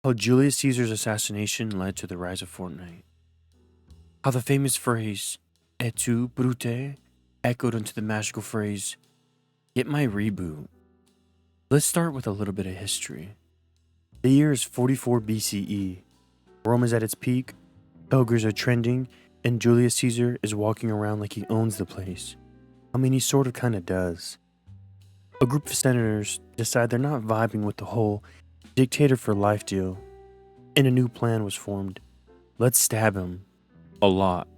How Julius Caesar's assassination led to the rise of Fortnite. How the famous phrase, Et tu, Brute, echoed into the magical phrase, Get my reboot. Let's start with a little bit of history. The year is 44 BCE. Rome is at its peak, ogres are trending, and Julius Caesar is walking around like he owns the place. I mean, he sort of kind of does. A group of senators decide they're not vibing with the whole dictator for life deal, and a new plan was formed. Let's stab him. A lot.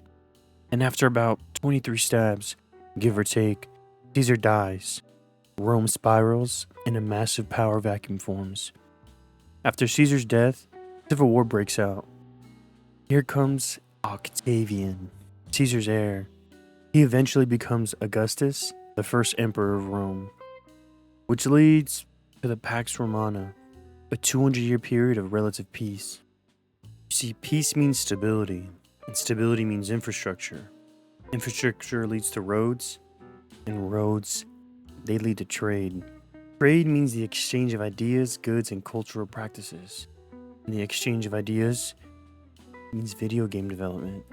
And after about 23 stabs, give or take, Caesar dies. Rome spirals, and a massive power vacuum forms. After Caesar's death, civil war breaks out. Here comes Octavian, Caesar's heir. He eventually becomes Augustus, the first emperor of Rome, which leads to the Pax Romana, a 200-year period of relative peace. You see, peace means stability, and stability means infrastructure. Infrastructure leads to roads, and roads, they lead to trade. Trade means the exchange of ideas, goods, and cultural practices. And the exchange of ideas means video game development.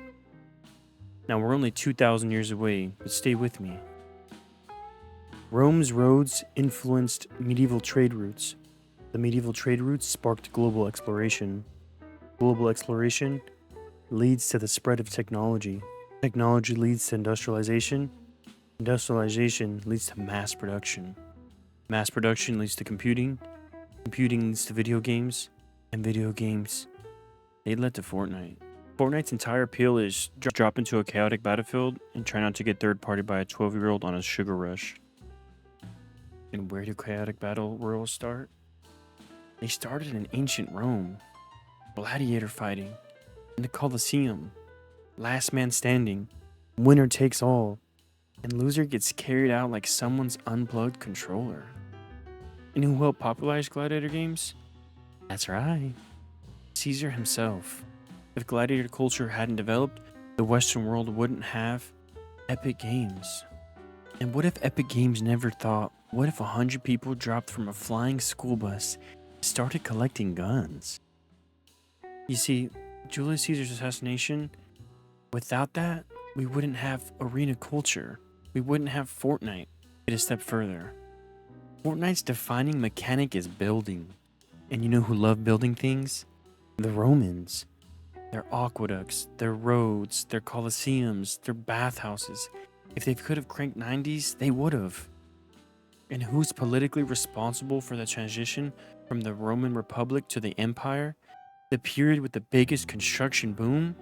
Now, we're only 2,000 years away, but stay with me. Rome's roads influenced medieval trade routes. The medieval trade routes sparked global exploration. Global exploration leads to the spread of technology. Technology leads to industrialization. Industrialization leads to mass production. Mass production leads to computing. Computing leads to video games. And video games, they led to Fortnite. Fortnite's entire appeal is drop into a chaotic battlefield and try not to get third-partied by a 12-year-old on a sugar rush. And where do chaotic battle royals start? They started in ancient Rome. Gladiator fighting. In the Colosseum. Last man standing. Winner takes all. And loser gets carried out like someone's unplugged controller. And who helped popularize gladiator games? That's right. Caesar himself. If gladiator culture hadn't developed, the Western world wouldn't have epic games. And what if epic games never thought, what if 100 people dropped from a flying school bus and started collecting guns? You see, Julius Caesar's assassination, without that, we wouldn't have arena culture. We wouldn't have Fortnite. Get a step further. Fortnite's defining mechanic is building. And you know who love building things? The Romans. Their aqueducts, their roads, their colosseums, their bathhouses. If they could have cranked 90s, they would have. And who's politically responsible for the transition from the Roman Republic to the Empire? The period with the biggest construction boom?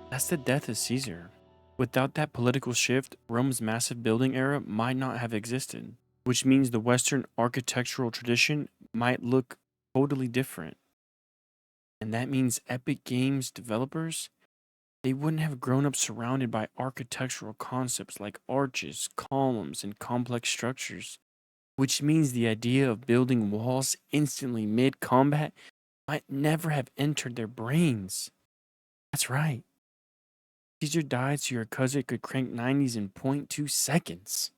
That's the death of Caesar. Without that political shift, Rome's massive building era might not have existed, which means the Western architectural tradition might look totally different. And that means Epic Games developers, they wouldn't have grown up surrounded by architectural concepts like arches, columns, and complex structures, which means the idea of building walls instantly mid-combat might never have entered their brains. That's right. Caesar died so your cousin could crank 90s in 0.2 seconds.